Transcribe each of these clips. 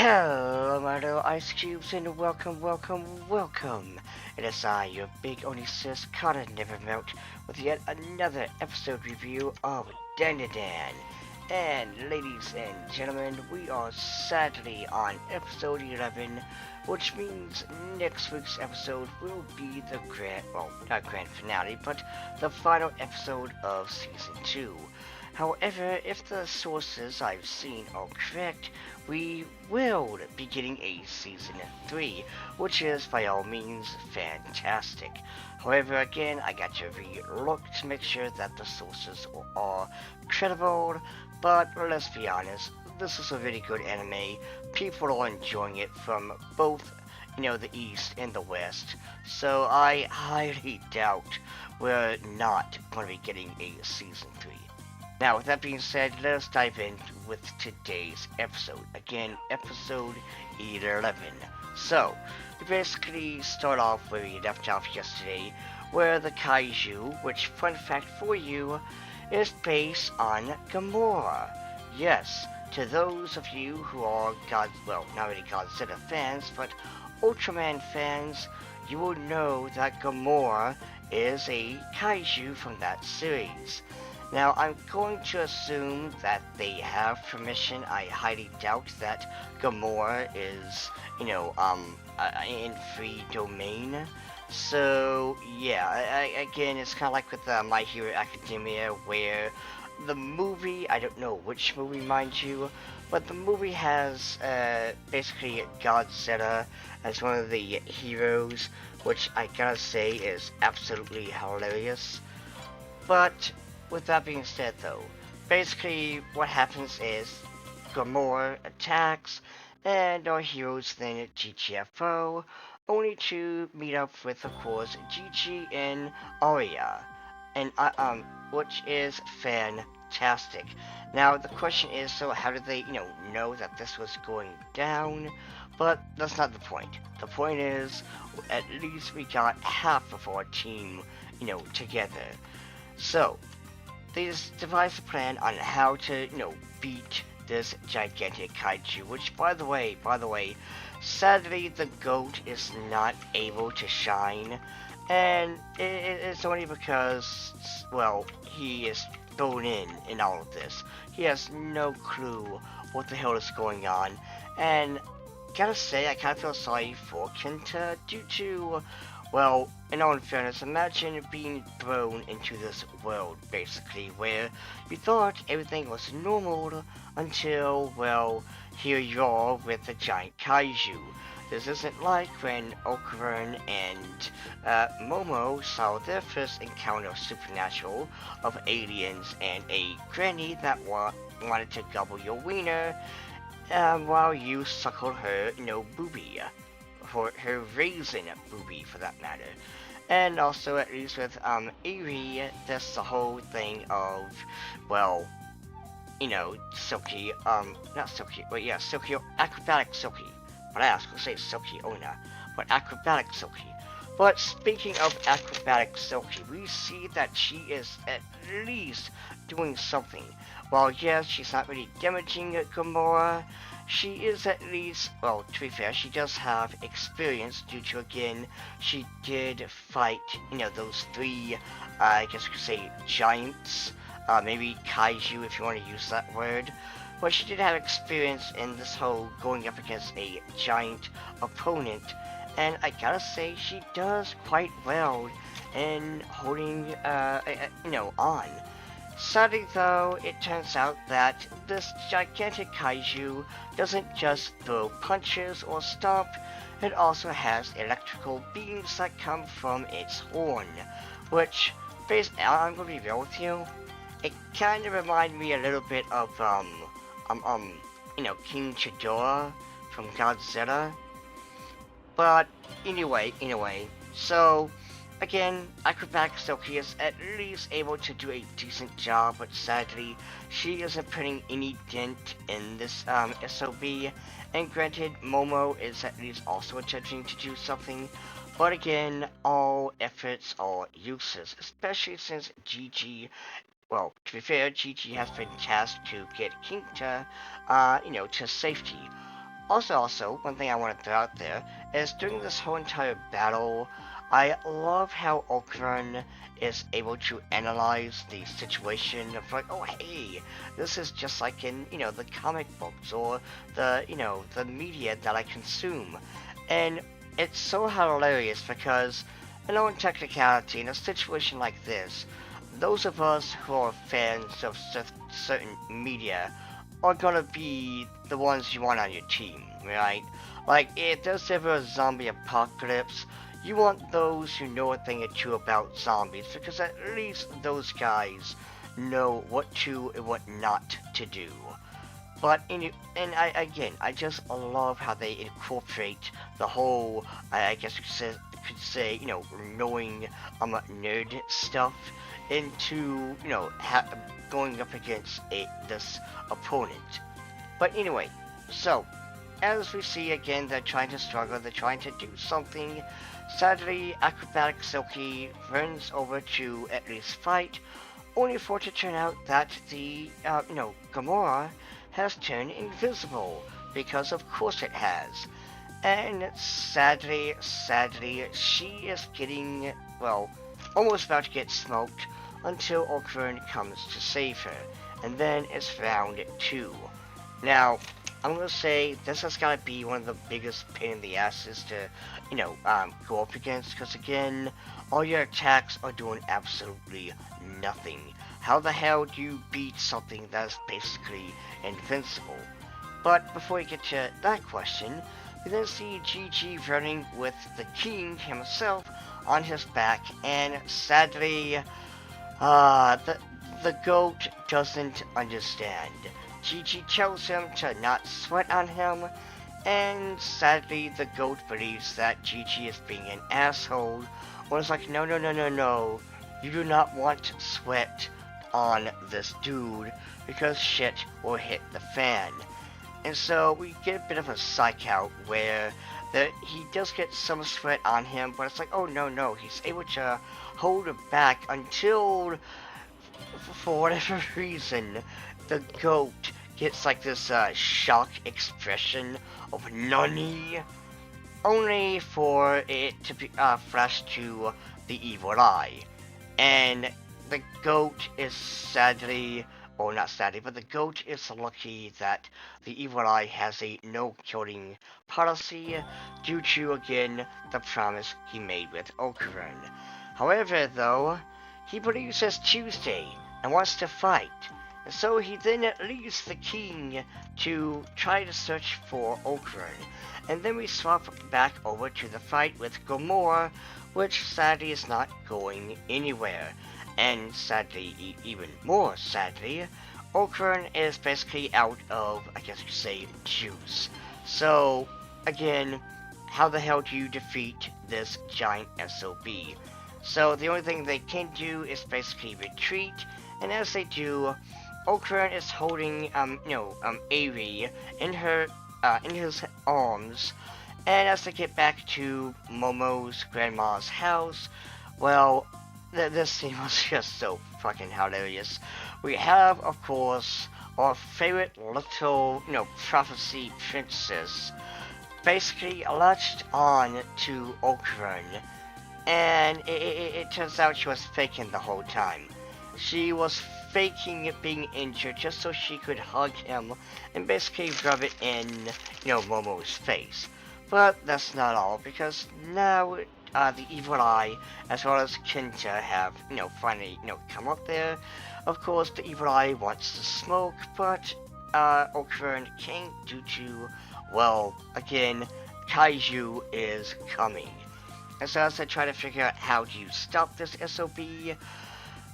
Hello, my little ice cubes, and welcome. It is I, your big only sis, Calla Nevermelt, with yet another episode review of Dan. And ladies and gentlemen, we are sadly on episode 11, which means next week's episode will be the not grand finale, but the final episode of season 2. However, if the sources I've seen are correct, we will be getting a season 3, which is by all means fantastic. However, again, I got to re-look to make sure that the sources are credible, but let's be honest, this is a really good anime. People are enjoying it from both, the East and the West, so I highly doubt we're not going to be getting a season 3. Now, with that being said, let us dive in with today's episode. Again, episode 11. So, we basically start off where we left off yesterday, where the Kaiju, which, fun fact for you, is based on Gamora. Yes, to those of you who are not really Godzilla fans, but Ultraman fans, you will know that Gamora is a Kaiju from that series. Now, I'm going to assume that they have permission. I highly doubt that Gamora is, in free domain. So, yeah, again, it's kind of like with My Hero Academia, where the movie, I don't know which movie, mind you, but the movie has basically Godzilla as one of the heroes, which I gotta say is absolutely hilarious. But with that being said, though, basically what happens is Gamora attacks, and our heroes then GTFO, only to meet up with, of course, Gigi and Arya, and which is fantastic. Now the question is, so how did they, know that this was going down? But that's not the point. The point is, at least we got half of our team, together. So, they just devised a plan on how to, beat this gigantic kaiju, which by the way, sadly the goat is not able to shine, and it's only because, well, he is thrown in all of this. He has no clue what the hell is going on, and gotta say, I kind of feel sorry for Kenta due to, well, in all fairness, imagine being thrown into this world, basically, where you thought everything was normal until, well, here you are with a giant kaiju. This isn't like when Okuran and Momo saw their first encounter of supernatural, of aliens and a granny that wanted to gobble your wiener, while you suckled her, boobie, for her raisin boobie for that matter. And also, at least with Eri, that's the whole thing of, well, Silky, not Silky, but yeah, Silky, acrobatic Silky. But I was gonna say Silky Ona, but acrobatic Silky. But speaking of acrobatic Silky, we see that she is at least doing something. While yes, she's not really damaging Gamora, she is at least, well, to be fair, she does have experience due to, again, she did fight, those three, I guess you could say, giants, maybe kaiju if you want to use that word. But she did have experience in this whole going up against a giant opponent, and I gotta say, she does quite well in holding, on. Sadly though, it turns out that this gigantic kaiju doesn't just throw punches or stomp, it also has electrical beams that come from its horn, which, I'm gonna be real with you, it kind of reminded me a little bit of, King Ghidorah from Godzilla. But anyway, so again, Acrobatic Silky is at least able to do a decent job, but sadly, she isn't putting any dent in this SOB. And granted, Momo is at least also attempting to do something, but again, all efforts are useless, especially since Gigi, well, to be fair, Gigi has been tasked to get Kinta, to safety. Also, one thing I want to throw out there is during this whole entire battle, I love how Okran is able to analyze the situation of like, oh hey, this is just like in, the comic books or the media that I consume. And it's so hilarious because, in technicality, in a situation like this, those of us who are fans of certain media are gonna be the ones you want on your team, right? Like, if there's ever a zombie apocalypse, you want those who know a thing or two about zombies, because at least those guys know what to and what not to do. But I just love how they incorporate the whole, I guess you could say, knowing nerd stuff into, going up against this opponent. But anyway, so as we see again, they're trying to struggle, they're trying to do something. Sadly, acrobatic Silky runs over to at least fight, only for it to turn out that the, Gamora has turned invisible, because of course it has. And sadly, she is getting, well, almost about to get smoked until Okran comes to save her, and then it's round 2. Now, I'm gonna say this has gotta be one of the biggest pain in the asses to, go up against, because again, all your attacks are doing absolutely nothing. How the hell do you beat something that's basically invincible? But before we get to that question, we then see Gigi running with the king himself on his back, and sadly, the goat doesn't understand. Gigi tells him to not sweat on him, and sadly the goat believes that Gigi is being an asshole, when it's like, no, you do not want to sweat on this dude, because shit will hit the fan. And so we get a bit of a psych out where he does get some sweat on him, but it's like, oh no, he's able to hold it back until, for whatever reason, the goat gets like this shock expression of nani, only for it to be flash to the evil eye. And the goat is sadly, or not sadly, but the goat is lucky that the evil eye has a no-killing policy due to, again, the promise he made with Okurin. However, though, he believes it's Tuesday and wants to fight, and so he then leaves the king to try to search for Okurin. And then we swap back over to the fight with Gamora, which sadly is not going anywhere. And sadly, even more sadly, Okran is basically out of, I guess you could say, juice. So, again, how the hell do you defeat this giant SOB? So the only thing they can do is basically retreat, and as they do, Okran is holding, Avery in his arms, and as they get back to Momo's grandma's house, well, this scene was just so fucking hilarious. We have, of course, our favorite little, prophecy princess basically latched on to Okran, and it turns out she was faking the whole time. She was faking being injured just so she could hug him and basically rub it in, Momo's face. But that's not all, because now the evil eye, as well as Kenta, have, finally, come up there. Of course, the evil eye wants to smoke, but, Okran can't due to, well, again, Kaiju is coming. And so as I try to figure out how do you stop this SOB,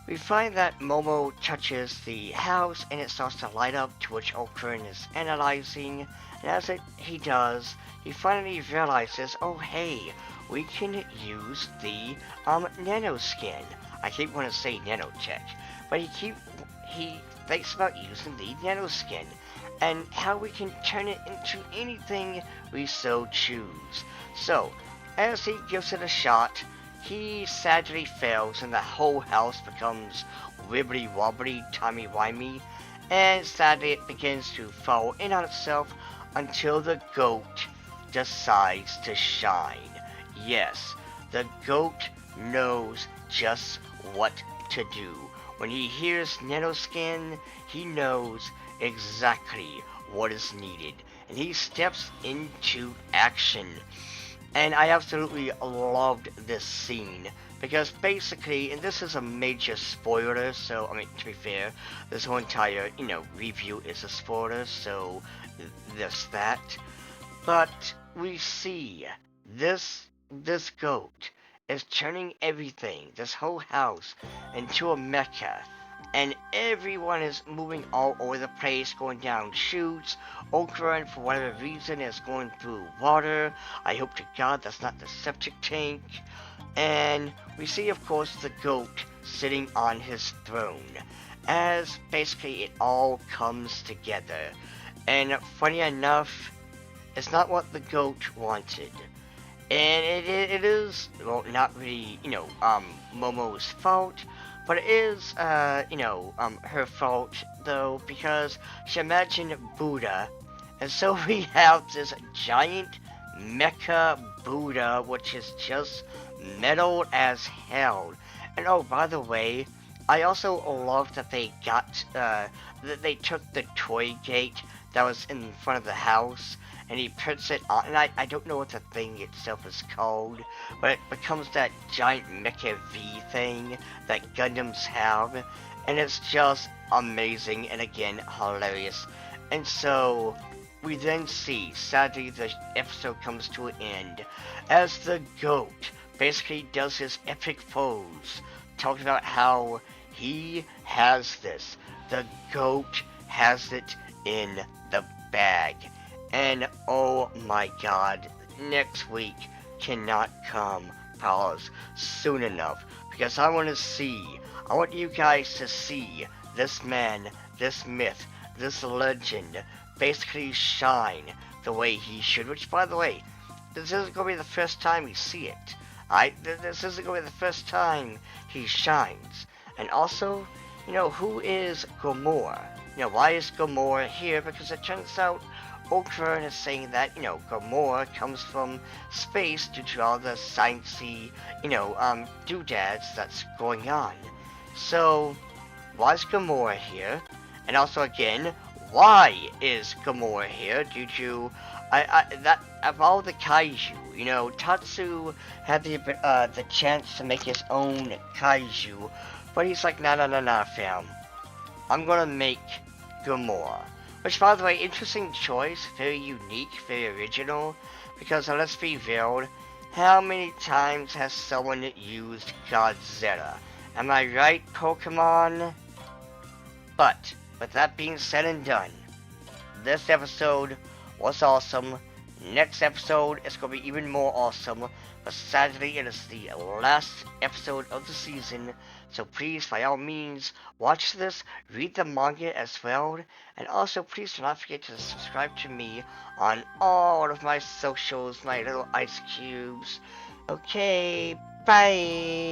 we find that Momo touches the house and it starts to light up, to which Okran is analyzing, and as he does, he finally realizes, oh hey, we can use the nanoskin. I keep wanting to say nanotech, but he thinks about using the nanoskin and how we can turn it into anything we so choose. So, as he gives it a shot, he sadly fails and the whole house becomes wibbly wobbly, timey wimey, and sadly it begins to fall in on itself, until the goat decides to shine. Yes, the goat knows just what to do. When he hears nanoskin, he knows exactly what is needed, and he steps into action. And I absolutely loved this scene because basically, and this is a major spoiler, so I mean, to be fair, this whole entire, review is a spoiler, so there's that. But we see this goat is turning everything, this whole house, into a mecha. And everyone is moving all over the place, going down chutes. Ultraman, for whatever reason, is going through water. I hope to God that's not the septic tank. And we see, of course, the goat sitting on his throne, as basically it all comes together. And funny enough, it's not what the goat wanted. And it is, well, not really, Momo's fault, but it is, her fault, though, because she imagined Buddha, and so we have this giant mecha Buddha, which is just metal as hell. And oh, by the way, I also love that that they took the toy gate that was in front of the house, and he puts it on, and I don't know what the thing itself is called, but it becomes that giant mecha V thing that Gundams have, and it's just amazing, and again, hilarious. And so, we then see, sadly the episode comes to an end, as the goat basically does his epic pose, talking about how he has this. The goat has it in the bag. And oh my god, next week cannot come, pals, soon enough. Because I want you guys to see this man, this myth, this legend basically shine the way he should. Which, by the way, this isn't going to be the first time we see it. This isn't going to be the first time he shines. And also, who is Gamora? Why is Gamora here? Because it turns out Ultraman is saying that, Gamora comes from space due to all the sciencey, doodads that's going on. So, why is Gamora here? And also, again, why is Gamora here? Due to, that, of all the kaiju, Tatsu had the chance to make his own kaiju, but he's like, nah, fam. I'm gonna make Gamora. Which, by the way, interesting choice, very unique, very original, because let's be real, how many times has someone used Godzilla? Am I right, Pokemon? But, with that being said and done, this episode was awesome. Next episode is going to be even more awesome, but sadly it is the last episode of the season, so please, by all means, watch this, read the manga as well, and also please do not forget to subscribe to me on all of my socials, my little ice cubes. Okay, bye!